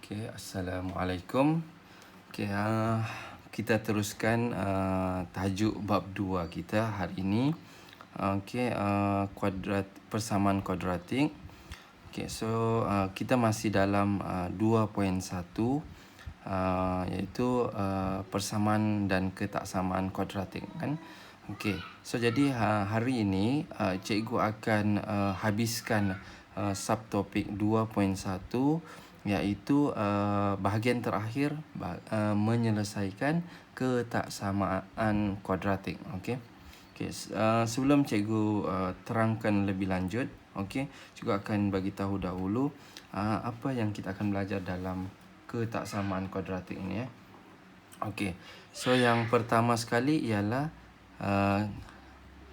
Okay, Assalamualaikum. Okay, kita teruskan tajuk bab 2 kita hari ini. Okay, persamaan kuadratik. Okay, so kita masih dalam 2.1 iaitu persamaan dan ketaksamaan kuadratik kan. Okay, so jadi hari ini cikgu akan habiskan subtopik 2.1 iaitu bahagian terakhir menyelesaikan ketaksamaan kuadratik. Okey. Okey, sebelum cikgu terangkan lebih lanjut, okey, cikgu akan bagi tahu dahulu apa yang kita akan belajar dalam ketaksamaan kuadratik ini ya. Okey. So yang pertama sekali ialah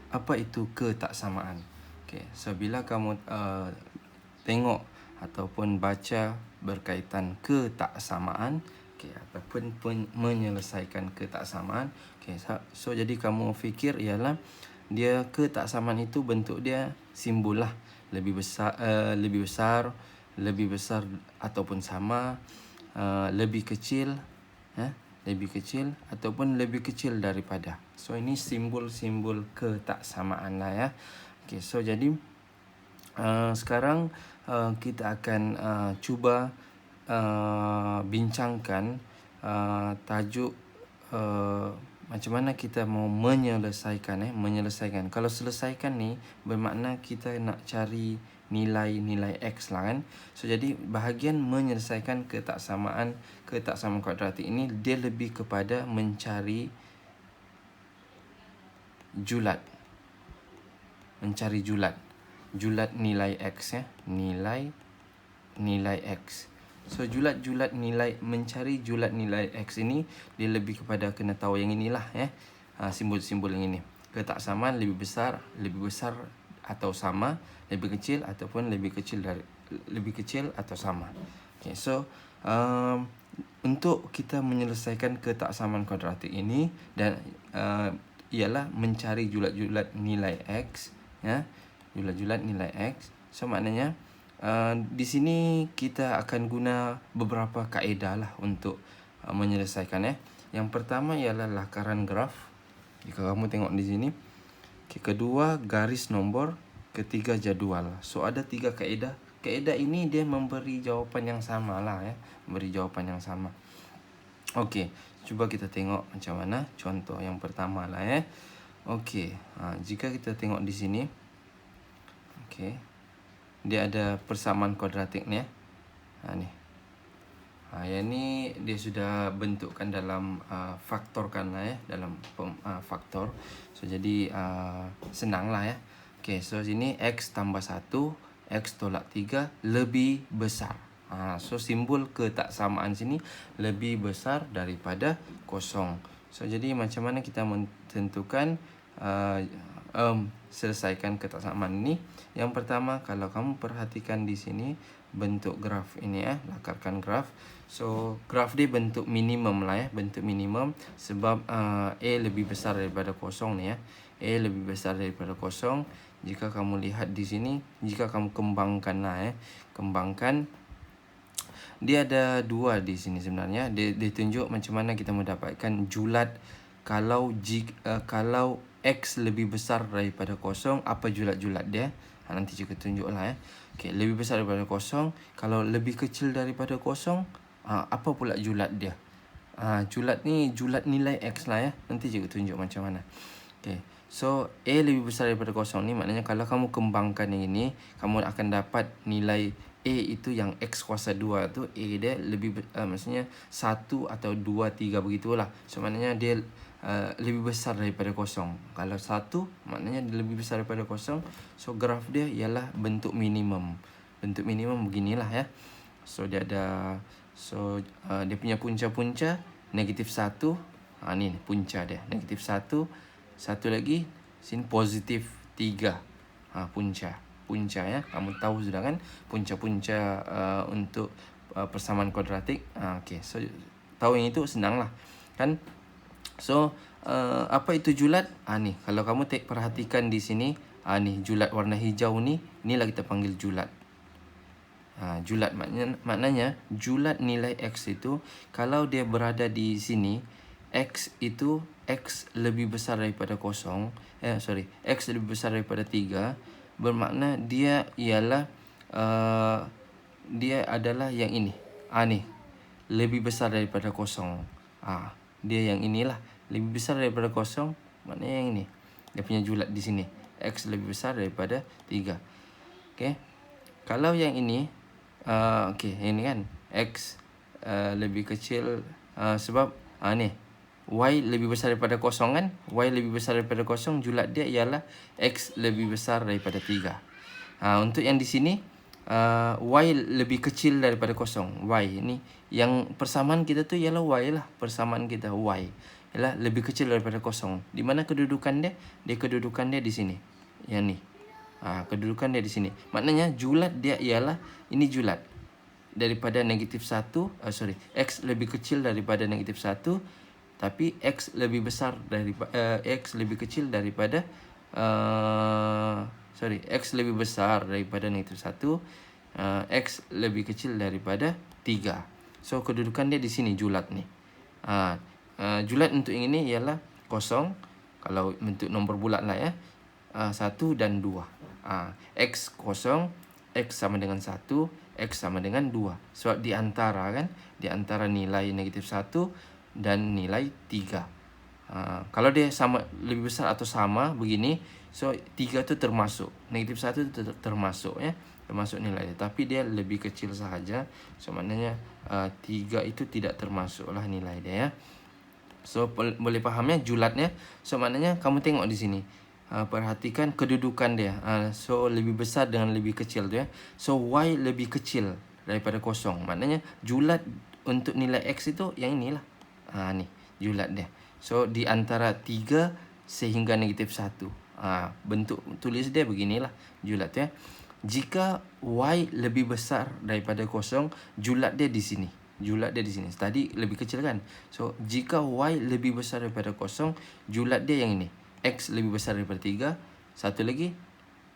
apa itu ketaksamaan. Okey, so bila kamu tengok ataupun baca berkaitan ketaksamaan, okay, ataupun menyelesaikan ketaksamaan, okay, so jadi kamu fikir ialah dia ketaksamaan itu bentuk dia simbol lah, lebih besar, lebih besar ataupun sama, lebih kecil, lebih kecil ataupun lebih kecil daripada. So ini simbol-simbol ketaksamaan lah ya. Okay, so jadi sekarang kita akan cuba bincangkan tajuk macam mana kita mau menyelesaikan. Kalau selesaikan ni bermakna kita nak cari nilai-nilai X lah kan. So jadi bahagian menyelesaikan ketaksamaan kuadratik ini dia lebih kepada mencari julat nilai X ya, nilai X. So mencari julat nilai X ini dia lebih kepada kena tahu yang inilah ya. Simbol-simbol yang ini. Ketaksamaan lebih besar atau sama, lebih kecil ataupun lebih kecil atau sama. Okay, so untuk kita menyelesaikan ketaksamaan kuadratik ini dan ialah mencari julat-julat nilai X ya. Julat-julat nilai X. So maknanya di sini kita akan guna beberapa kaedah lah untuk menyelesaikan ya. Yang pertama ialah lakaran graf. Jika kamu tengok di sini. Okay, kedua garis nombor, ketiga jadual. So ada 3 kaedah. Kaedah ini dia memberi jawapan yang sama lah ya. Memberi jawapan yang sama. Okey, cuba kita tengok macam mana contoh yang pertama lah ya. Okey, jika kita tengok di sini. Okey. Dia ada persamaan kuadratik ni ya. Ni. Yang ni dia sudah bentukkan dalam faktorkan lah ya, dalam faktor. So jadi senang lah ya. Okey, so sini X tambah 1, X tolak 3 lebih besar. So simbol ketaksamaan sini lebih besar daripada kosong. So jadi macam mana kita menentukan selesaikan ketaksamaan ini? Yang pertama, kalau kamu perhatikan di sini bentuk graf ini ya, lakarkan graf. So graf dia bentuk minimum lah ya, bentuk minimum sebab A lebih besar daripada kosong ni ya. A lebih besar daripada kosong. Jika kamu lihat di sini, jika kamu kembangkan lah ya, kembangkan, dia ada 2 di sini sebenarnya. Dia tunjuk macam mana kita mendapatkan julat kalau X lebih besar daripada kosong, apa julat-julat dia. Nanti juga tunjuklah ya. Okay, lebih besar daripada kosong. Kalau lebih kecil daripada kosong, apa pula julat dia? Julat ni julat nilai X lah ya. Nanti juga tunjuk macam mana. Okay, so A lebih besar daripada kosong ni maknanya kalau kamu kembangkan yang ini, kamu akan dapat nilai A itu yang X kuasa 2 tu, A dia lebih maksudnya 1 atau 2, 3 begitulah. So maknanya dia lebih besar daripada kosong. Kalau 1 maknanya dia lebih besar daripada kosong. So graf dia ialah bentuk minimum. Bentuk minimum beginilah ya. So dia ada, so dia punya punca-punca negatif 1. Ni punca dia negatif 1. Satu lagi sini positif 3. Punca ya. Kamu tahu sudah kan punca-punca untuk persamaan kuadratik. Okey, so tahu yang itu senanglah kan. So apa itu julat? Ni kalau kamu perhatikan di sini, ni julat warna hijau ni, inilah kita panggil julat. Julat maknanya julat nilai X itu kalau dia berada di sini, X itu X lebih besar daripada kosong, X lebih besar daripada 3, bermakna dia ialah dia adalah yang ini. Ni lebih besar daripada kosong. Dia yang inilah lebih besar daripada kosong, maknanya yang ini. Dia punya julat di sini. X lebih besar daripada 3. Okey. Kalau yang ini ini kan X lebih kecil sebab ni Y lebih besar daripada kosong kan. Y lebih besar daripada kosong, julat dia ialah X lebih besar daripada 3. Untuk yang di sini Y lebih kecil daripada kosong. Y ni yang persamaan kita tu ialah Y lah. Persamaan kita Y ialah lebih kecil daripada kosong. Di mana kedudukan dia? Kedudukan dia di sini. Yang ni. Kedudukan dia di sini. Maknanya julat dia ialah ini julat daripada negatif 1, X lebih kecil daripada negatif 1, tapi X lebih besar daripada X lebih kecil daripada X lebih besar daripada negatif 1, X lebih kecil daripada 3. So kedudukan dia di sini julat ni. Julat untuk yang ini ialah kosong. Kalau bentuk nombor bulat lah 1 dan 2. X kosong, X sama dengan 1, X sama dengan 2. Sebab di antara kan, di antara nilai negatif 1 dan nilai 3. Kalau dia sama, lebih besar atau sama begini, so 3 tu termasuk, negatif 1 tu termasuk termasuk nilai dia. Tapi dia lebih kecil sahaja. So maknanya 3 itu tidak termasuk lah nilai dia So boleh faham julatnya. So maknanya kamu tengok di sini. Perhatikan kedudukan dia. So lebih besar dengan lebih kecil tu So Y lebih kecil daripada kosong. Maknanya julat untuk nilai X itu yang inilah. Ni julat dia. So di antara 3 sehingga negatif 1. Bentuk tulis dia beginilah julat Jika Y lebih besar daripada kosong, julat dia di sini. Julat dia di sini. Tadi lebih kecil kan. So jika Y lebih besar daripada kosong, julat dia yang ini. X lebih besar daripada 3. Satu lagi,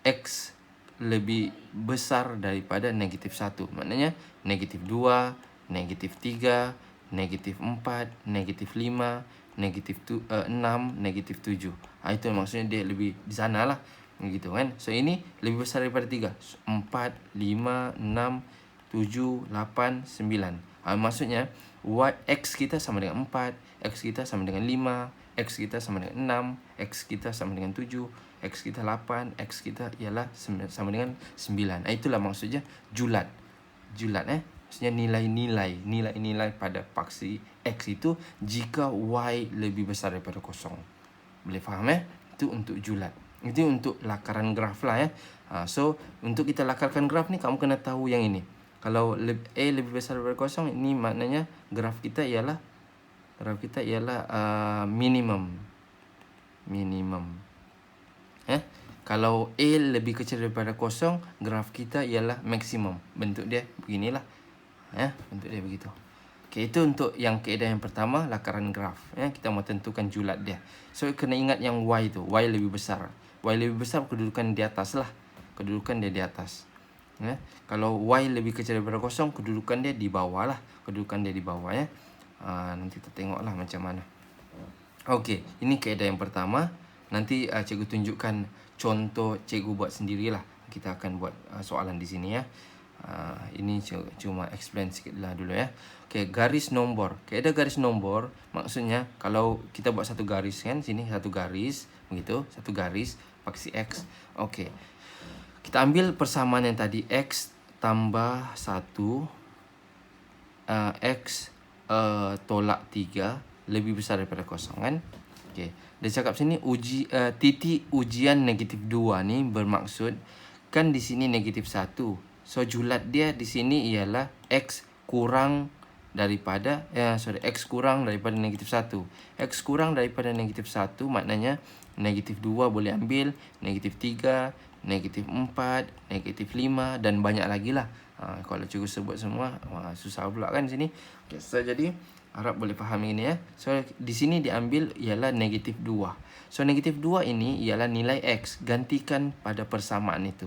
X lebih besar daripada negatif 1. Maknanya negatif 2, negatif 3, negatif 4, negatif 5, negatif 6, negatif 7. Itu maksudnya dia lebih di sana lah. Gitu kan. So ini lebih besar daripada 3. 4, 5, 6, 7, 8, 9. Maksudnya X kita sama dengan 4, X kita sama dengan 5, X kita sama dengan 6, X kita sama dengan 7, X kita 8, X kita ialah sama dengan 9. Itulah maksudnya julat. Julat maksudnya nilai-nilai pada paksi X itu jika Y lebih besar daripada kosong. Boleh faham Itu untuk julat. Itu untuk lakaran graf lah So untuk kita lakarkan graf ni, kamu kena tahu yang ini. Kalau A lebih besar daripada kosong, ini maknanya graf kita ialah minimum. Kalau A lebih kecil daripada kosong, graf kita ialah maksimum. Bentuk dia beginilah. Bentuk dia begitu. Okey, itu untuk yang kaedah yang pertama, lakaran graf. Kita mau tentukan julat dia. So kena ingat yang Y tu, Y lebih besar. Y lebih besar, kedudukan di atas lah. Kedudukan dia di atas. Kalau Y lebih kecil daripada kosong, kedudukan dia di bawah lah. Kedudukan dia di bawah nanti kita tengoklah macam mana. Okey, ini kaedah yang pertama. Nanti cikgu tunjukkan contoh, cikgu buat sendirilah. Kita akan buat soalan di sini Ini cuma explain sikit lah dulu Okey, garis nombor. Kaedah garis nombor maksudnya kalau kita buat satu garis kan, sini satu garis, begitu, satu garis paksi X. Okey. Kita ambil persamaan yang tadi, X tambah 1 X tolak 3 lebih besar daripada kosong kan. Okey. Dia cakap sini titik ujian negatif 2 ni bermaksud kan di sini negatif 1. So julat dia di sini ialah X kurang daripada X kurang daripada negatif 1. X kurang daripada negatif 1 maknanya negatif 2 boleh ambil, negatif 3, negatif 4, negatif 5 dan banyak lagi lah. Kalau cikgu sebut semua susah pula kan sini. Okay, so jadi harap boleh faham ini So di sini diambil ialah negatif 2. So negatif 2 ini ialah nilai X. Gantikan pada persamaan itu.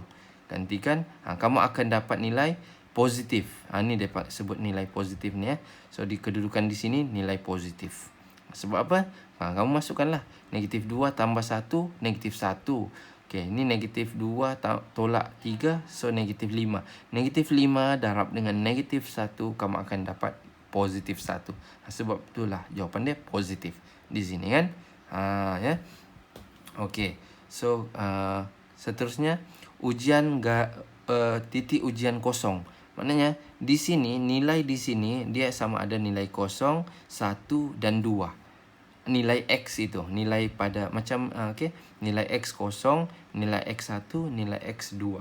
Gantikan, kamu akan dapat nilai positif. Ni dia sebut nilai positif ni ya. So di kedudukan di sini nilai positif. Sebab apa? Kamu masukkanlah negatif 2 tambah 1, negatif 1. Okey, ini negatif 2 tolak 3, so negatif 5. Negatif 5 darab dengan negatif 1, kamu akan dapat positif 1. Sebab itulah jawapan dia positif di sini kan. Ya. Okey. So seterusnya ujian titik ujian kosong. Maknanya di sini nilai di sini dia sama ada nilai kosong, 1 dan 2. Nilai X itu, nilai pada macam okey, nilai X kosong, nilai X1, nilai X2.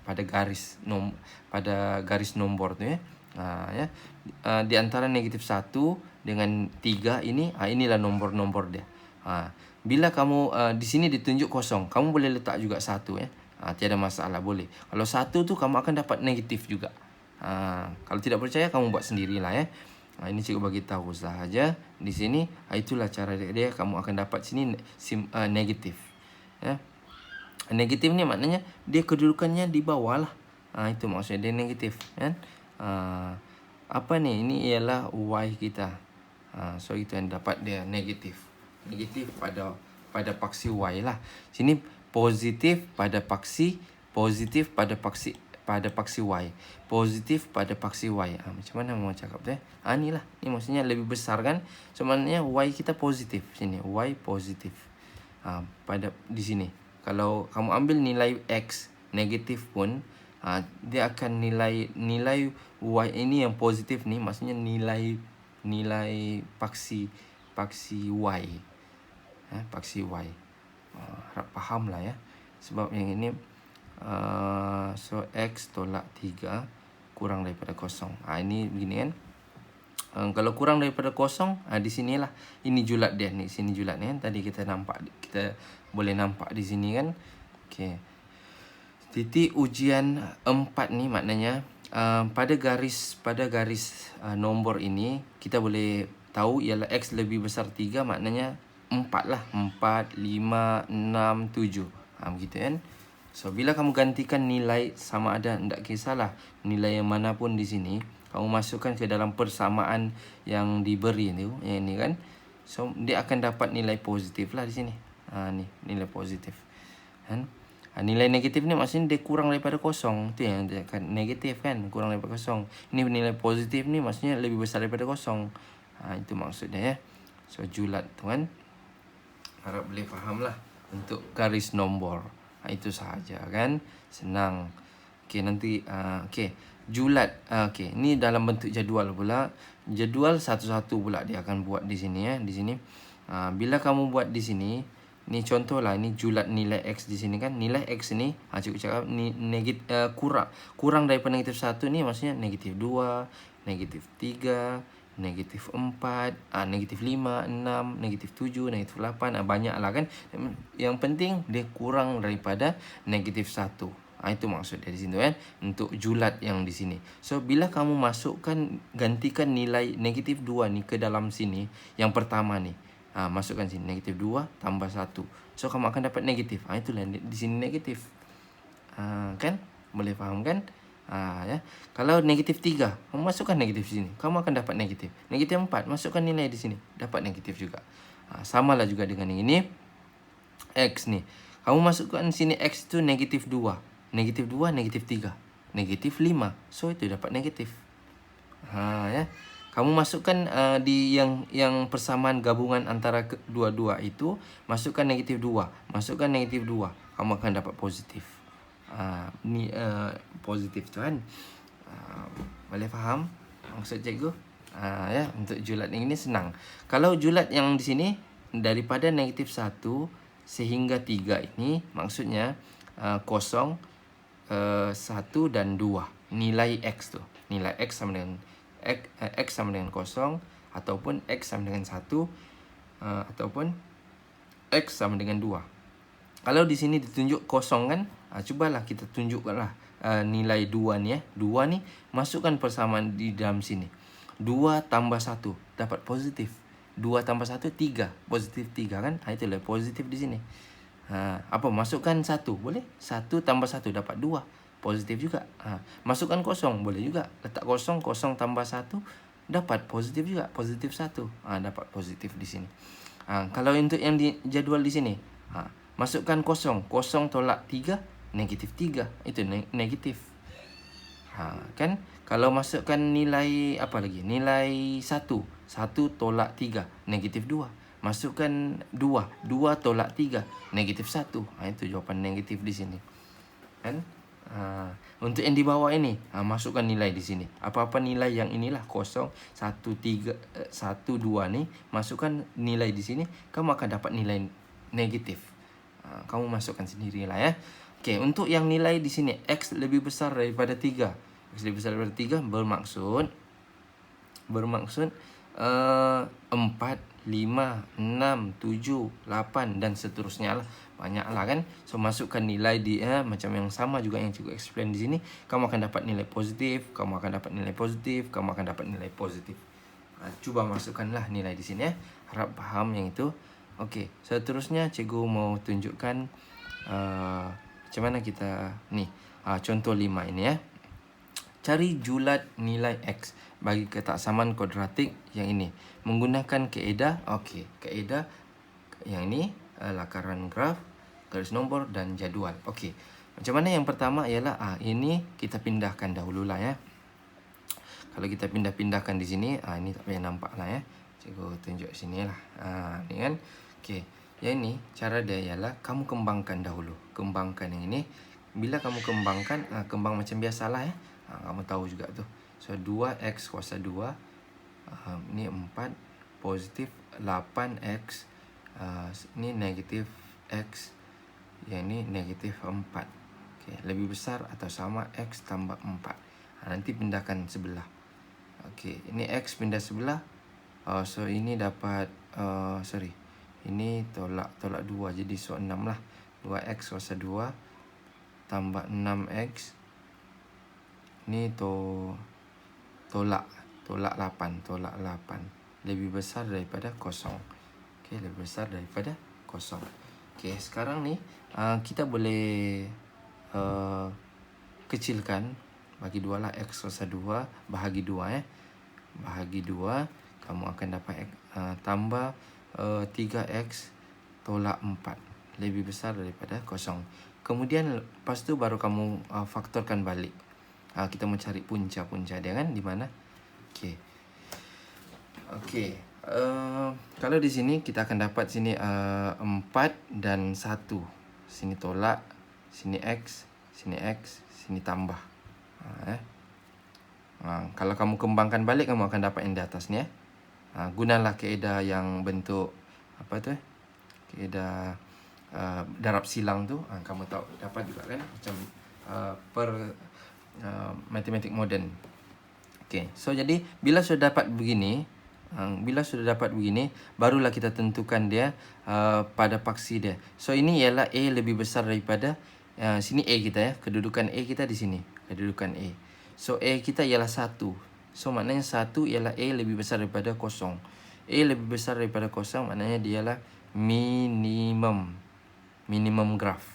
Pada garis nombor tu ya. Ya. Di antara negatif 1 dengan 3 ini, inilah nombor-nombor dia. Bila kamu di sini ditunjuk kosong, kamu boleh letak juga 1 ya. Tiada masalah, boleh. Kalau 1 tu kamu akan dapat negatif juga. Kalau tidak percaya kamu buat sendirilah ya. Ini cikgu bagi tahu sahaja di sini. Itulah cara dia, kamu akan dapat sini negatif. Ya. Negatif ni maknanya dia kedudukannya di bawah lah. Itu maksudnya dia negatif kan. Apa ni? Ini ialah Y kita. So itu yang dapat dia negatif. Negatif pada paksi Y lah. Sini positif pada paksi Y. Positif pada paksi Y. Macam mana mau cakap tu ni lah. Ni maksudnya lebih besar kan. So maknanya Y kita positif. Sini Y positif. Pada di sini. Kalau kamu ambil nilai X negatif pun, dia akan nilai Y ini yang positif ni, maksudnya nilai paksi Y. Paksi Y. Harap faham lah ya. Sebab yang ini so X tolak 3 kurang daripada kosong. Ini begini kan. Kalau kurang daripada kosong, di sinilah. Ini julat dia ni. Sini julat ni kan. Tadi kita boleh nampak di sini kan. Okey. Titik ujian 4 ni maknanya pada garis nombor ini kita boleh tahu ialah X lebih besar 3, maknanya 4 lah. 4, 5, 6, 7. Begitu kan. So bila kamu gantikan nilai, sama ada tidak kisahlah nilai yang mana pun di sini, kamu masukkan ke dalam persamaan yang diberi tu, yang ini kan. So dia akan dapat nilai positif lah di sini. Ni nilai positif. Kan? Nilai negatif ni maksudnya dia kurang daripada kosong. Tu yang dia akan negatif kan, kurang daripada kosong. Ini nilai positif ni maksudnya lebih besar daripada kosong. Itu maksudnya ya. So julat tu kan. Harap boleh faham lah untuk garis nombor. Itu sahaja kan. Senang. Okey, nanti okey, julat. Okey, ni dalam bentuk jadual pula. Jadual satu-satu pula dia akan buat di sini ya, di sini. Bila kamu buat di sini, ni contohlah, ini julat nilai X di sini kan. Nilai X ni cikgu cakap ni kurang daripada negatif 1 ni maksudnya negatif 2, negatif 3, negatif 4, negatif 5, 6, negatif 7, negatif 8. Banyaklah kan. Yang penting dia kurang daripada negatif 1. Itu maksud dari sini kan. Untuk julat yang di sini. So bila kamu gantikan nilai negatif 2 ni ke dalam sini, yang pertama ni, masukkan sini negatif 2 tambah 1. So kamu akan dapat negatif. Itulah di sini negatif. Kan? Boleh faham kan? Ya. Kalau negatif 3, kamu masukkan negatif sini, kamu akan dapat negatif. Negatif 4, masukkan nilai di sini, dapat negatif juga. Samalah juga dengan yang ini. X ni, kamu masukkan sini X tu negatif 2. Negatif 2, negatif 3, negatif 5. So itu dapat negatif. Ya. Kamu masukkan di yang persamaan gabungan antara dua-dua itu, masukkan negatif 2, masukkan negatif 2, kamu akan dapat positif. Ni positif tu kan. Boleh faham maksud cikgu? Ya, untuk julat ini senang. Kalau julat yang di sini daripada negatif 1 sehingga 3 ini, maksudnya kosong, 1 dan 2. Nilai X tu. Nilai X sama dengan X sama dengan kosong, ataupun X sama dengan 1, ataupun X sama dengan 2. Kalau di sini ditunjuk kosong kan, cubalah kita tunjukkanlah nilai 2 ni ya. 2 ni masukkan persamaan di dalam sini. 2 tambah 1 dapat positif. 2 tambah 1 3, positif 3 kan. Itulah positif di sini. Apa masukkan 1 boleh? 1 tambah 1 dapat 2. positif juga. Masukkan kosong boleh juga. Letak kosong, kosong tambah 1 dapat positif juga, positif 1. Dapat positif di sini. Kalau untuk yang di jadual di sini, masukkan kosong, kosong tolak 3, negatif 3. Itu negatif. Kan kalau masukkan nilai apa lagi? Nilai 1, 1 tolak 3, negatif 2. Masukkan 2, 2 tolak 3, negatif 1. Itu jawapan negatif di sini. Kan? Untuk yang di bawah ini, masukkan nilai di sini. Apa-apa nilai yang inilah kosong, 1, 3, 1, 2 nih, masukkan nilai di sini, kamu akan dapat nilai negatif. Kamu masukkan sendirilah ya. Oke, untuk yang nilai di sini X lebih besar daripada 3. X lebih besar daripada 3 bermaksud 4, 5, 6, 7, 8 dan seterusnya lah. Banyak lah kan. So masukkan nilai dia macam yang sama juga yang cikgu explain di sini. Kamu akan dapat nilai positif, kamu akan dapat nilai positif, kamu akan dapat nilai positif. Coba masukkanlah nilai di sini ya. Harap paham yang itu. Okey, seterusnya cikgu mau tunjukkan macam mana kita ni. Contoh 5 ini ya. Cari julat nilai X bagi ketaksaman kuadratik yang ini. Menggunakan kaedah, kaedah yang ini, lakaran graf, garis nombor dan jadual. Okey. Macam mana yang pertama ialah ini kita pindahkan dahululah ya. Kalau kita pindah-pindahkan di sini, ini tak payah nampak lah ya. Cikgu tunjuk sini lah. Ni kan. Okey. Yang ini cara dia ialah kamu kembangkan dahulu. Kembangkan yang ini. Bila kamu kembangkan, kembang macam biasalah ya. Kamu tahu juga tu. So 2x kuasa 2. Ni 4 positif 8x. Ni negatif x. Yang ni negatif 4. Okay. Lebih besar atau sama x tambah 4. Nanti pindahkan sebelah. Okey, ini x pindah sebelah. So ini dapat ini tolak 2 jadi 6 lah. 2x kuasa 2 tambah 6x. Ni tolak 8. Lebih besar daripada kosong. Okey, lebih besar daripada kosong. Okey, sekarang ni kita boleh kecilkan, bagi 2 lah, x kuasa 2 bahagi 2 ya. Bahagi 2, kamu akan dapat tambah 3x tolak 4. Lebih besar daripada kosong. Kemudian lepas tu baru kamu faktorkan balik. Kita mencari punca-punca dia kan di mana? Okey. Kalau di sini kita akan dapat sini 4 dan 1. Sini tolak, sini x, sini tambah. Kalau kamu kembangkan balik, kamu akan dapat yang di atas ni ya. Gunalah kaedah yang bentuk apa tu? Kaedah darab silang tu. Kamu tahu dapat juga kan macam per matematik moden. Okey, so jadi bila sudah dapat begini, barulah kita tentukan dia pada paksi dia. So ini ialah A lebih besar daripada sini A kita ya. Kedudukan A kita di sini. Kedudukan A. So A kita ialah 1. So maknanya 1 ialah A lebih besar daripada kosong. A lebih besar daripada kosong maknanya dia ialah minimum graf.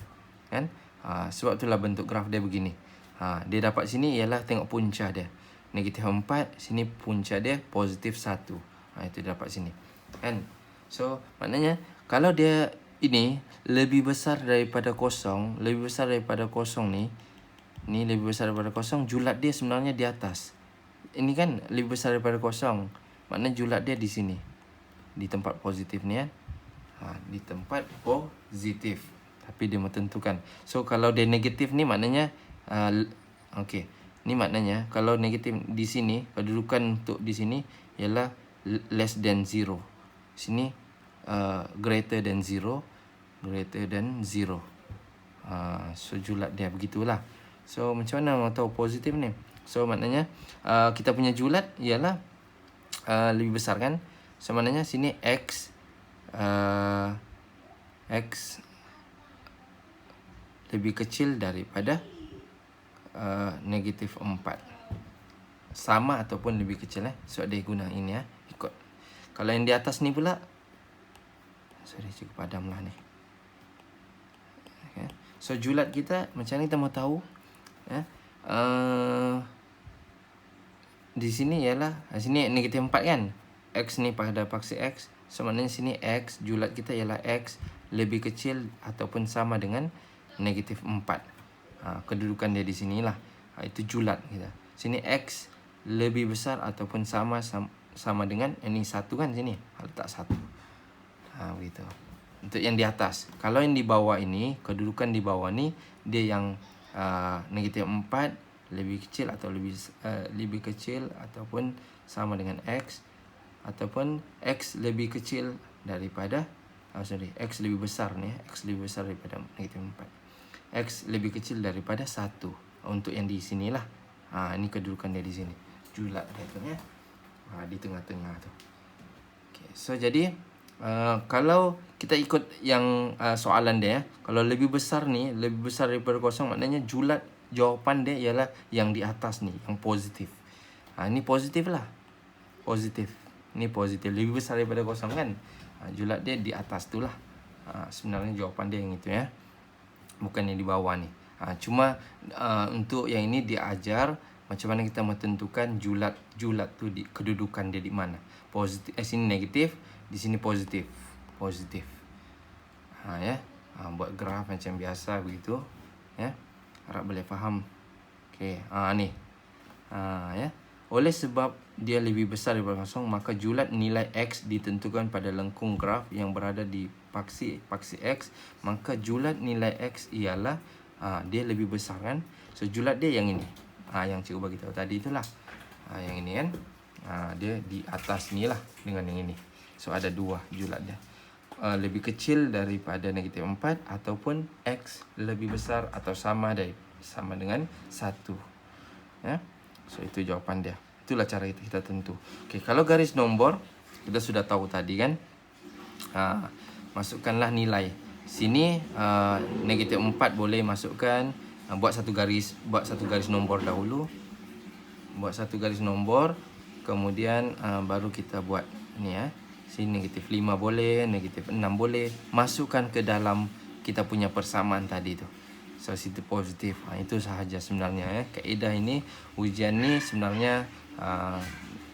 Kan? Sebab itulah bentuk graf dia begini. Dia dapat sini ialah tengok punca dia. Negatif 4, sini punca dia positif 1. Itu dia dapat sini. Kan? So maknanya kalau dia ini lebih besar daripada kosong, ni lebih besar daripada kosong, julat dia sebenarnya di atas. Ini kan lebih besar daripada kosong. Maknanya julat dia di sini. Di tempat positif ni kan. Di tempat positif. Tapi dia menentukan. So kalau dia negatif ni maknanya okey. Ni maknanya kalau negatif di sini, kedudukan untuk di sini ialah less than 0. Sini greater than 0. So julat dia begitulah. So macam mana mau tahu positif ni? So maknanya kita punya julat ialah lebih besar kan? So maknanya sini x lebih kecil daripada negatif 4. Sama ataupun lebih kecil So dia guna ini ya. Ikut. Kalau yang di atas ni pula, cukup padam lah ni. Okay. So julat kita macam ni kita mau tahu Ya. Di sini ialah sini negatif 4 kan. X ni pada paksi X. So maknanya sini X julat kita ialah X lebih kecil ataupun sama dengan negatif 4. Kedudukan dia di sinilah. Itu julat kita. Sini X lebih besar ataupun sama dengan ini 1 kan sini. Letak 1. Begitu. Untuk yang di atas. Kalau yang di bawah ini, kedudukan di bawah ni dia yang negatif 4 lebih kecil atau lebih kecil ataupun sama dengan X, ataupun X lebih kecil daripada X lebih besar ni, X lebih besar daripada negatif 4. X lebih kecil daripada 1. Untuk yang di sinilah. Ini kedudukan dia di sini. Julat dia tu ya. Di tengah-tengah tu. Okay. So jadi kalau kita ikut yang soalan dia, kalau lebih besar ni, lebih besar daripada kosong, maknanya julat jawapan dia ialah yang di atas ni, yang positif. Ini positif lah. Positif. Ini positif. Lebih besar daripada kosong kan. Julat dia di atas tu lah. Sebenarnya jawapan dia yang itu ya. Bukan yang di bawah ni. Cuma untuk yang ini dia ajar macam mana kita menentukan julat tu di kedudukan dia di mana. Positif, sini negatif, di sini positif. Positif. Ya. Buat graf macam biasa begitu. Ya. Harap boleh faham. Okey, ni. Ya. Oleh sebab dia lebih besar daripada kosong, maka julat nilai X ditentukan pada lengkung graf yang berada di paksi X. Maka julat nilai X ialah dia lebih besar kan. So julat dia yang ini. Yang cikgu bagi tahu tadi itulah. Yang ini kan. Dia di atas ni lah dengan yang ini. So ada 2 julat dia. Lebih kecil daripada negatif 4 ataupun X lebih besar atau sama dengan 1. Ya. So itu jawapan dia. Itulah cara kita tentu. Okey, kalau garis nombor kita sudah tahu tadi kan. Masukkanlah nilai. Sini negatif 4 boleh masukkan, buat satu garis nombor dahulu. Buat satu garis nombor, kemudian baru kita buat ni ya. Sini negatif 5 boleh, negatif 6 boleh. Masukkan ke dalam kita punya persamaan tadi tu. So situ positif. Itu sahaja sebenarnya ya. Kaedah ini, ujian ni sebenarnya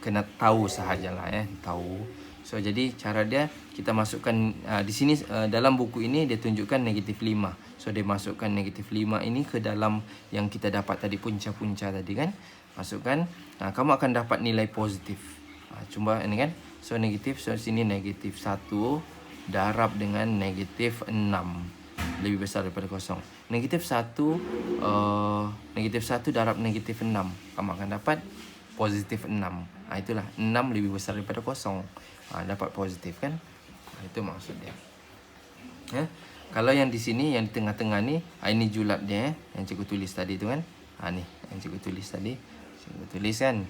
kena tahu sahajalah ya, tahu. So jadi cara dia kita masukkan di sini dalam buku ini dia tunjukkan negatif 5. So dia masukkan negatif 5 ini ke dalam yang kita dapat tadi, punca-punca tadi kan. Masukkan, kamu akan dapat nilai positif. Cuma ini kan. So negatif, so sini negatif 1 darab dengan negatif 6. Lebih besar daripada kosong. Negatif 1 darab negatif 6. Kamu akan dapat positif 6. Itulah 6 lebih besar daripada kosong. Dapat positif kan. Itu maksud dia. Ya. Kalau yang di sini, yang di tengah-tengah ni, ini julat dia yang cikgu tulis tadi tu kan. Ni yang cikgu tulis tadi. Cikgu tulis kan.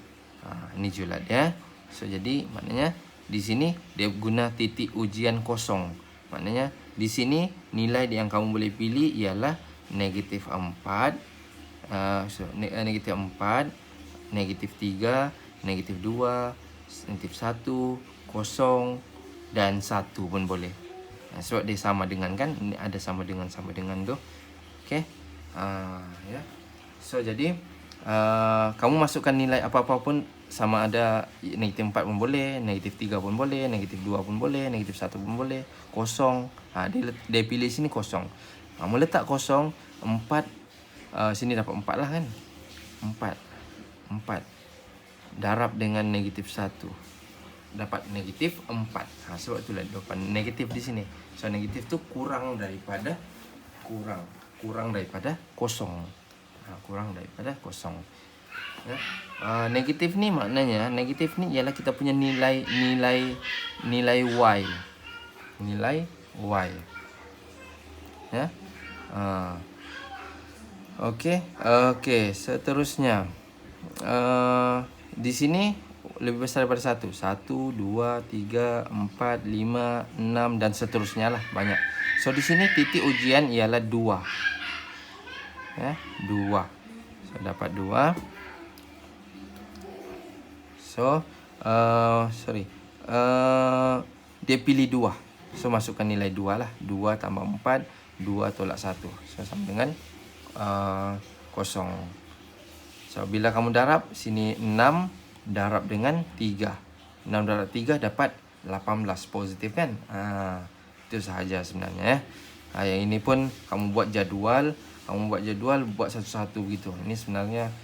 Ini julat dia. So jadi maknanya di sini dia guna titik ujian kosong. Maknanya di sini nilai yang kamu boleh pilih ialah negatif 4, negatif 4, negatif 3, negatif 2, negatif 1, kosong dan 1 pun boleh. Sebab dia sama dengan kan, ini ada sama dengan tu. Okey. Ya. So jadi kamu masukkan nilai apa-apa pun, sama ada negatif 4 pun boleh, negatif 3 pun boleh, negatif 2 pun boleh, negatif 1 pun boleh, kosong. Dia pilih sini kosong. Kamu letak kosong, 4, sini dapat 4 lah kan. 4 darab dengan negatif 1. Dapat negatif 4. Sebab itulah dapat negatif di sini. So negatif tu kurang daripada kosong. Kurang daripada kosong. Ya. Negatif ni maknanya, negatif ni ialah kita punya nilai Y. Nilai Y. Ya. Okey, seterusnya. Di sini lebih besar daripada 1. 1, 2, 3, 4, 5, 6 dan seterusnya lah, banyak. So di sini titik ujian ialah 2. Ya, 2. So dapat 2. So dia pilih 2. So masukkan nilai 2 lah. 2 tambah 4, 2 tolak 1. So sama dengan kosong. So, bila kamu darab, sini 6 darab dengan 3. 6 darab 3 dapat 18 positif kan? Itu sahaja sebenarnya. Yang ini pun kamu buat jadual. Kamu buat jadual, buat satu-satu gitu. Ini sebenarnya,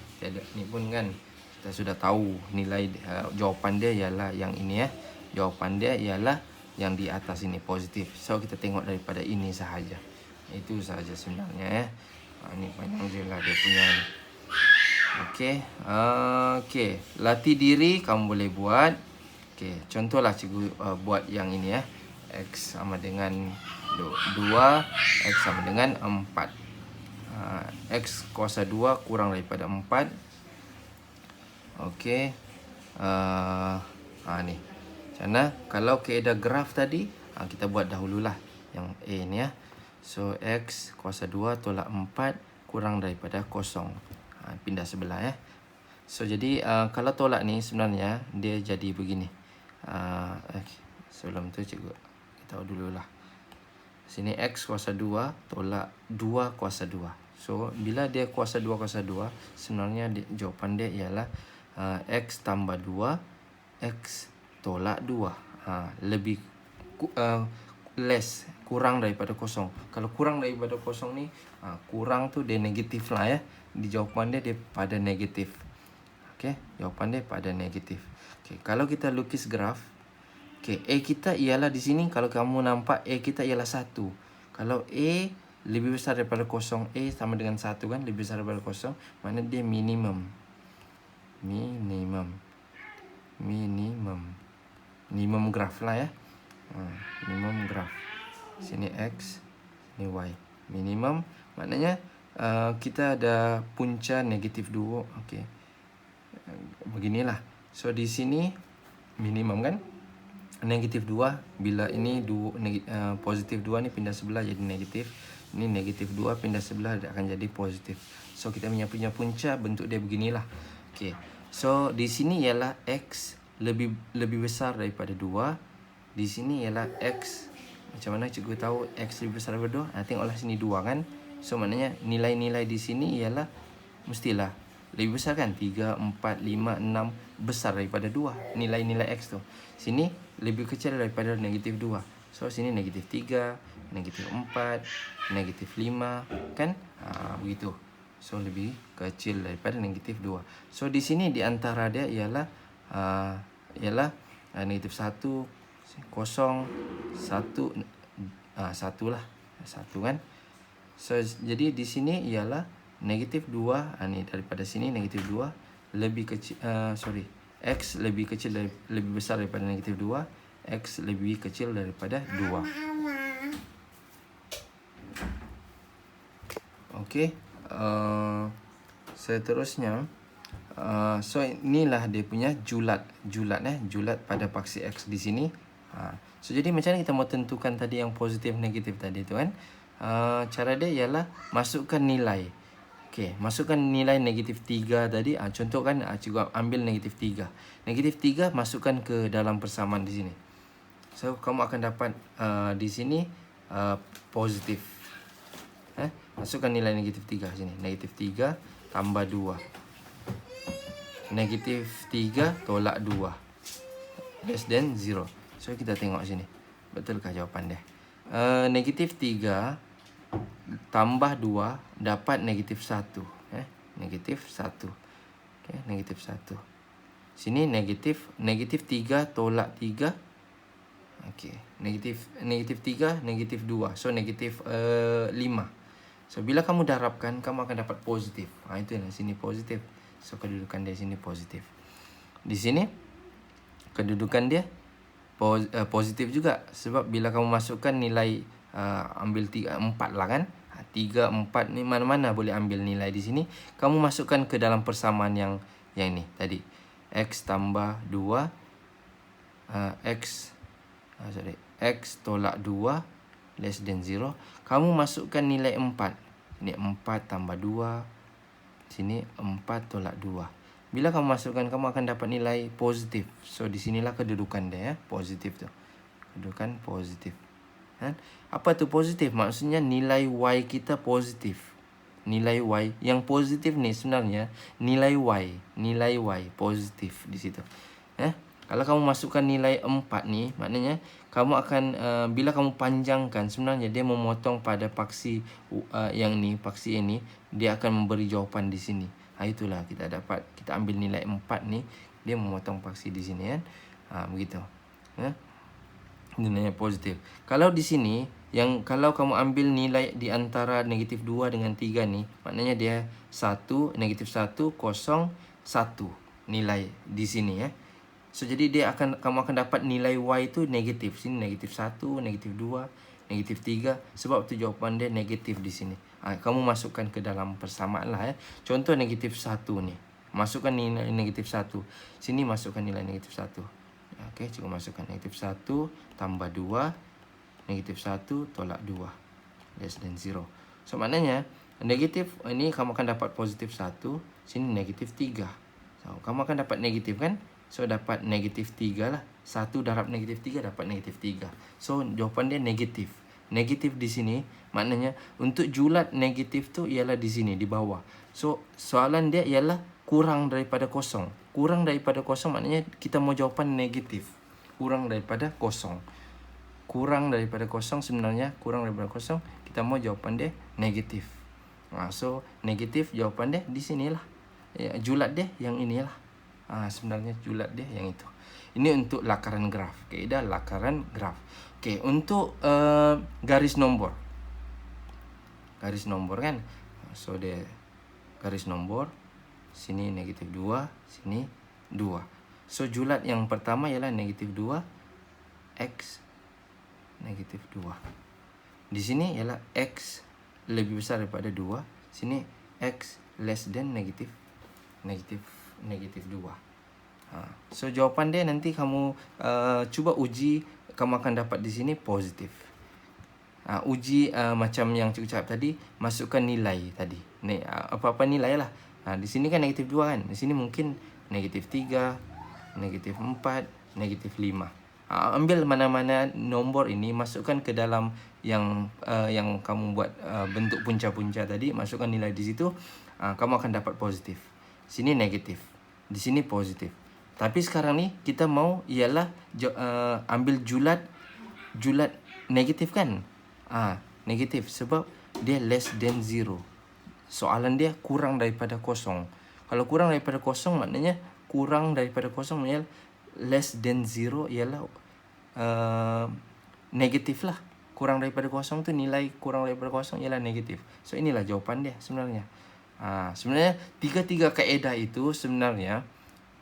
ini pun kan, kita sudah tahu nilai jawapan dia ialah yang ini ya. Jawapan dia ialah yang di atas ini, positif. So, kita tengok daripada ini sahaja. Itu sahaja sebenarnya ya. Ini panjang je lah dia punya ni. Okey, latih diri kamu boleh buat. Okey, contohlah cikgu buat yang ini ya. X sama dengan 2, X sama dengan 4. X kuasa 2 kurang daripada 4. Okey. Ni. Macam mana? Kalau kaedah graf tadi, kita buat dahululah yang A ni ya. So, X kuasa 2 tolak 4 kurang daripada 0. Pindah sebelah ya. So, jadi kalau tolak ni sebenarnya dia jadi begini. Sebelum tu cikgu tahu dululah. Sini X kuasa 2 tolak 2 kuasa 2. So, bila dia kuasa 2 kuasa 2, sebenarnya jawapan dia ialah X tambah 2, X tolak 2. Lebih less, kurang daripada 0. Kalau kurang daripada 0 ni, kurang tu dia negatif lah ya. Di jawapan dia pada negatif. Okey, jawapan dia pada negatif. Okey, kalau kita lukis graf, okey, A kita ialah di sini, kalau kamu nampak A kita ialah 1. Kalau A lebih besar daripada 0, A sama dengan 1 kan, lebih besar daripada 0, maknanya dia minimum. Minimum graf lah ya. Minimum graf. Sini X, sini Y. Minimum maknanya kita ada punca negatif 2. Okey. Beginilah. So, di sini minimum kan? Negatif 2. Bila ini positif 2 ni pindah sebelah jadi negatif. Ini negatif 2 pindah sebelah dia akan jadi positif. So, kita punya punca bentuk dia beginilah. Okey. So, di sini ialah X lebih besar daripada 2. Di sini ialah X. Macam mana cikgu tahu X lebih besar daripada 2? Tengoklah sini 2 kan. So, maknanya nilai-nilai di sini ialah mestilah lebih besar kan. 3, 4, 5, 6 besar daripada 2. Nilai-nilai X tu. Sini lebih kecil daripada negatif 2. So, sini negatif 3, negatif 4, negatif 5 kan. Begitu. So, lebih kecil daripada negatif 2. So, di sini di antara dia ialah negatif 1, 0, 1, 1 lah. 1 kan. So, jadi di sini ialah negatif 2. Ni daripada sini negatif 2 lebih kecil, X lebih kecil lebih besar daripada negatif 2. X lebih kecil daripada 2. Okey. Seterusnya, so inilah dia punya julat pada paksi X di sini. So, jadi macam mana kita mau tentukan tadi yang positif negatif tadi tu kan? Cara dia ialah masukkan nilai. Okey, masukkan nilai negatif 3 tadi. Contoh kan, cikgu ambil negatif 3. Negatif 3 masukkan ke dalam persamaan di sini. So, kamu akan dapat di sini positif. Masukkan nilai negatif 3 sini. Negatif 3 tambah 2. Negatif 3 tolak 2. Less than 0. So, kita tengok sini. Betulkah jawapan dia? Negatif 3 tambah 2 dapat negatif 1. Negatif 1. Okay, negatif 1. Sini negatif 3 tolak 3. Okey, negatif 3, negatif 2. So, negatif 5. So, bila kamu darabkan, kamu akan dapat positif. Itu yang sini positif. So, kedudukan dia sini positif. Di sini kedudukan dia positif juga. Sebab bila kamu masukkan nilai, ambil 3, 4 lah kan. 3, 4 ni mana-mana boleh ambil nilai di sini. Kamu masukkan ke dalam persamaan yang ini tadi. X tambah 2. X tolak 2 less than 0. Kamu masukkan nilai 4. Ini 4 tambah 2. Sini 4 tolak 2. Bila kamu masukkan, kamu akan dapat nilai positif. So, di sinilah kedudukan dia ya, positif tu. Kedudukan positif. Apa tu positif? Maksudnya nilai Y kita positif. Nilai Y yang positif ni sebenarnya nilai Y positif di situ. Kalau kamu masukkan nilai 4 ni, maknanya kamu akan bila kamu panjangkan, sebenarnya dia memotong pada paksi yang ni, paksi ini, dia akan memberi jawapan di sini. Itulah kita ambil nilai 4 ni, dia memotong paksi di sini kan. Begitu. Nilainya positif. Kalau di sini kalau kamu ambil nilai di antara negatif 2 dengan 3 ni, maknanya dia 1, negatif 1, 0, 1 nilai di sini ya. So jadi kamu akan dapat nilai Y itu negatif. Sini negatif 1, negatif 2, negatif 3. Sebab tu jawapan dia negatif di sini. Kamu masukkan ke dalam persamaan lah ya. Contoh negatif 1 ni. Masukkan nilai negatif 1. Sini masukkan nilai negatif 1. Okey, cikgu masukkan negatif 1 tambah 2. Negatif 1 tolak 2. Less than 0. So maknanya negatif ini kamu akan dapat positif 1. Sini negatif 3. So kamu akan dapat negatif kan? So dapat negatif 3 lah. 1 darab negatif 3 dapat negatif 3. So jawapan dia negatif. Negatif di sini maknanya untuk julat negatif tu ialah di sini di bawah. So soalan dia ialah kurang daripada kosong. Kurang daripada kosong maknanya kita mau jawapan negatif. Kurang daripada kosong. Kurang daripada kosong sebenarnya kurang daripada kosong, kita mau jawapan dia negatif. So negatif jawapan dia di sinilah. Julat dia yang inilah. Sebenarnya julat dia yang itu. Ini untuk lakaran graf. Kaedah lakaran graf. Okey, untuk garis nombor. Garis nombor kan. So dia garis nombor. Sini negatif 2, sini 2. So julat yang pertama ialah negatif 2 X negatif 2. Di sini ialah X lebih besar daripada 2. Sini X less than negatif 2. So jawapan dia nanti kamu cuba uji, kamu akan dapat di sini positif. Uji macam yang cikgu cakap tadi, masukkan nilai tadi. Apa-apa nilai lah. Di sini kan negatif 2 kan. Di sini mungkin negatif 3, negatif 4, negatif 5. Ambil mana-mana nombor ini, masukkan ke dalam yang kamu buat bentuk punca-punca tadi, masukkan nilai di situ, kamu akan dapat positif. Sini negatif, di sini positif. Tapi sekarang ni kita mau ialah ambil julat negatif kan? Negatif sebab dia less than 0. Soalan dia kurang daripada kosong. Kalau kurang daripada kosong maknanya less than 0 ialah negatif lah. Kurang daripada kosong tu nilai kurang daripada kosong ialah negatif. So inilah jawapan dia sebenarnya. Sebenarnya tiga kaedah itu sebenarnya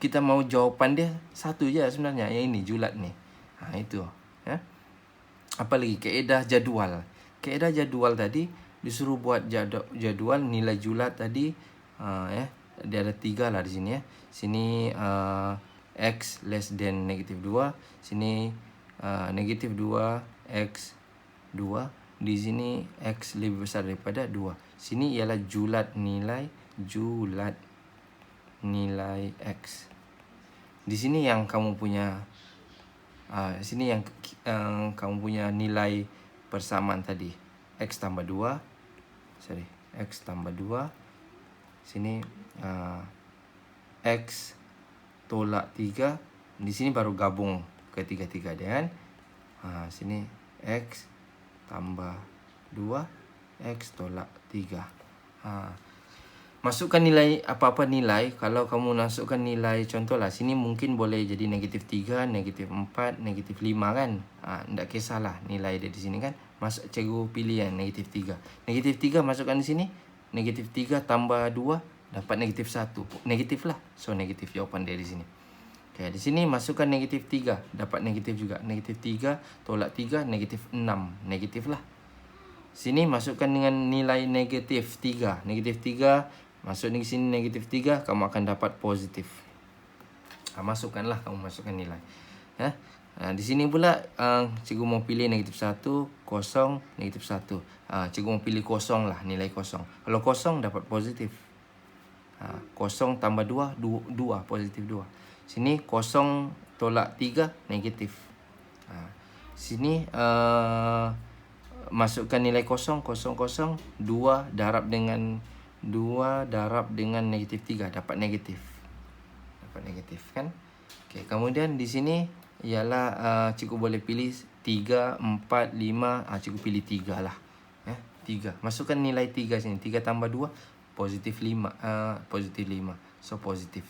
kita mau jawapan dia satu je sebenarnya, yang ini julat ni. Itu ya. Apa lagi? Kaedah jadual. Kaedah jadual tadi disuruh buat jadual nilai julat tadi dia ada 3 lah di sini ya. Sini X less than negatif 2. Sini negatif 2 X 2. Di sini X lebih besar daripada 2. Sini ialah julat nilai X. Di sini yang kamu punya sini yang kamu punya nilai persamaan tadi. X tambah 2. X tambah 2. Sini X tolak 3. Di sini baru gabung ketiga-tiga dia kan. Sini X tambah 2. X tolak 3. Masukkan nilai, apa-apa nilai. Kalau kamu masukkan nilai, contohlah sini mungkin boleh jadi negatif 3, negatif 4, negatif 5 kan. Tak kisahlah nilai dia di sini kan. Cikgu pilih yang negatif 3. Negatif 3 masukkan di sini. Negatif 3 tambah 2 dapat negatif 1. Negatif lah. So negatif jawapan dia di sini. Okay, di sini masukkan negatif 3. Dapat negatif juga. Negatif 3 tolak 3, negatif 6. Negatif lah. Sini masukkan dengan nilai negatif 3. Negatif 3 masuk di sini negatif 3, kamu akan dapat positif. Masukkanlah, kamu masukkan nilai. Di sini pula cikgu mau pilih negatif 1, kosong, negatif 1. Cikgu mau pilih kosong lah, nilai kosong. Kalau kosong dapat positif. Kosong tambah 2, 2, positif 2. Sini kosong tolak 3, negatif. Sini masukkan nilai kosong, 2 darab dengan 2 darab dengan negatif 3 dapat negatif. Dapat negatif kan? Okey, kemudian di sini ialah cikgu boleh pilih 3, 4, 5. Cikgu pilih 3 lah. 3. Masukkan nilai 3 sini. 3 tambah 2 positif 5. Positif 5. So positif.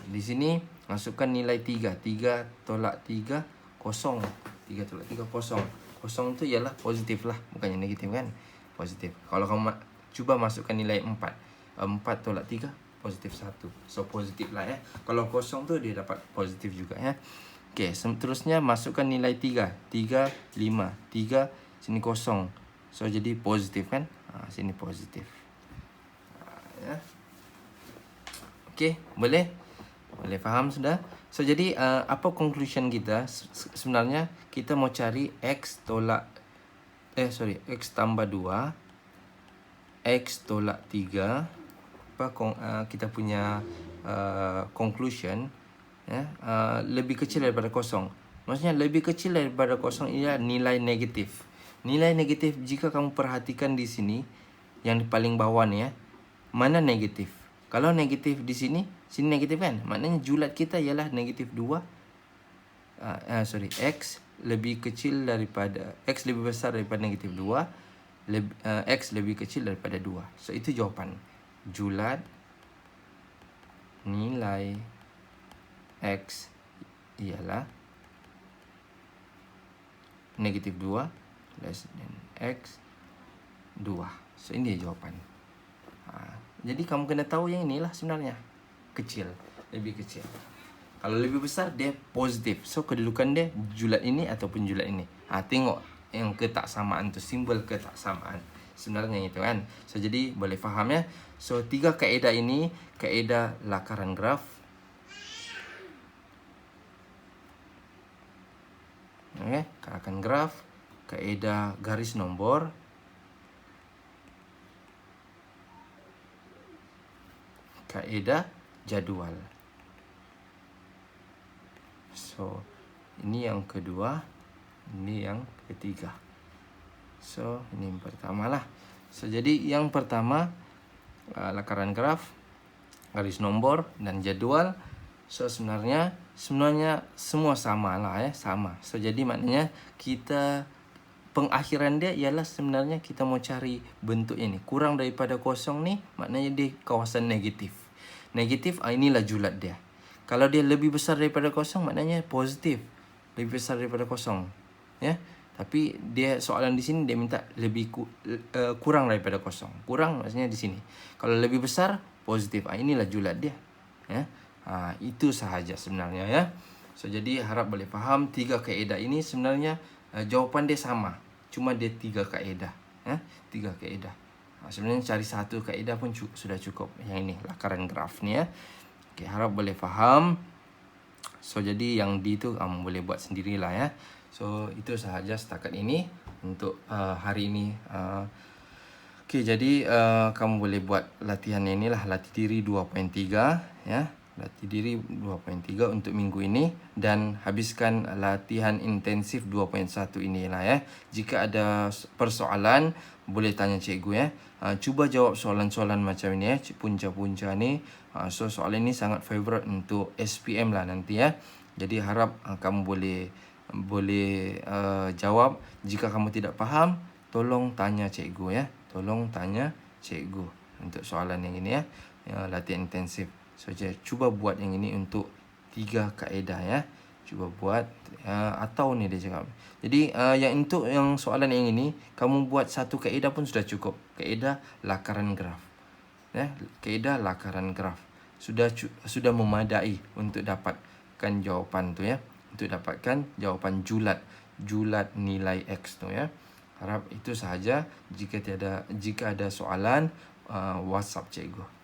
Di sini masukkan nilai 3. 3 tolak 3 kosong. 3 tolak 3 kosong. Kosong tu ialah positif lah, bukannya negatif kan? Positif. Kalau kamu cuba masukkan nilai 4. 4 tolak 3 positif 1. So positif lah ya. Kalau kosong tu dia dapat positif juga ya. Okey, seterusnya masukkan nilai 3. 3, 5. 3 sini kosong. So jadi positif kan? Sini positif. Ya. Okey, boleh? Boleh faham sudah? So jadi apa conclusion kita? Sebenarnya kita mau cari X tolak X tambah 2, X tolak 3. Kita punya conclusion ya, lebih kecil daripada kosong. Maksudnya lebih kecil daripada kosong ialah nilai negatif. Nilai negatif jika kamu perhatikan di sini yang di paling bawah ni ya. Mana negatif? Kalau negatif di sini negatif kan? Maknanya julat kita ialah negatif 2. X lebih kecil daripada X lebih besar daripada negatif 2. X lebih kecil daripada 2. So itu jawapan. Julat nilai X ialah negatif 2 less than X 2. So ini jawapan. Jadi kamu kena tahu yang inilah sebenarnya. Kecil. Lebih kecil. Kalau lebih besar dia positif. So kedudukan dia julat ini ataupun julat ini. Tengok yang ketaksamaan tu. Simbol ketaksamaan. Sebenarnya itu kan. So jadi boleh faham ya. So 3 kaedah ini. Kaedah lakaran graf. Okay. Lakaran graf. Kaedah garis nombor. Kaedah jadual. So ini yang kedua, ini yang ketiga. So ini yang pertama lah. So jadi yang pertama lakaran graf, garis nombor dan jadual. So sebenarnya semua sama lah ya, sama. So jadi maknanya kita pengakhiran dia ialah sebenarnya kita mau cari bentuk ini. Kurang daripada kosong ni maknanya dia kawasan negatif. Negatif inilah julat dia. Kalau dia lebih besar daripada kosong maknanya positif. Lebih besar daripada kosong. Ya. Tapi dia soalan di sini dia minta lebih kurang daripada kosong. Kurang maksudnya di sini. Kalau lebih besar positif. Inilah julat dia. Ya. Itu sahaja sebenarnya ya. So jadi harap boleh faham 3 kaedah ini sebenarnya jawapan dia sama. Cuma dia 3 kaedah. Ya. 3 kaedah. Sebenarnya cari satu kaedah pun sudah cukup. Yang ini lakaran graf ni ya. Okay, harap boleh faham. So jadi yang D tu kamu boleh buat sendirilah ya. So itu sahaja setakat ini untuk hari ini. Okay, jadi kamu boleh buat latihan ini lah, latih diri 2.3 ya. Latih diri 2.3 untuk minggu ini dan habiskan latihan intensif 2.1 inilah ya. Jika ada persoalan boleh tanya cikgu ya. Cuba jawab soalan-soalan macam ini ya, punca-punca ni. So soalan ini sangat favorite untuk SPM lah nanti ya. Jadi harap kamu boleh jawab. Jika kamu tidak faham, tolong tanya cikgu ya. Tolong tanya cikgu untuk soalan yang ini ya. Latihan intensif. So cuba buat yang ini untuk 3 kaedah ya. Cuba buat atau ni dia cakap. Jadi yang untuk yang soalan yang ini kamu buat 1 kaedah pun sudah cukup. Kaedah lakaran graf. Ya, kaedah lakaran graf. Sudah memadai untuk dapatkan jawapan tu ya. Untuk dapatkan jawapan julat nilai X tu ya. Harap itu sahaja. Jika ada soalan WhatsApp cikgu.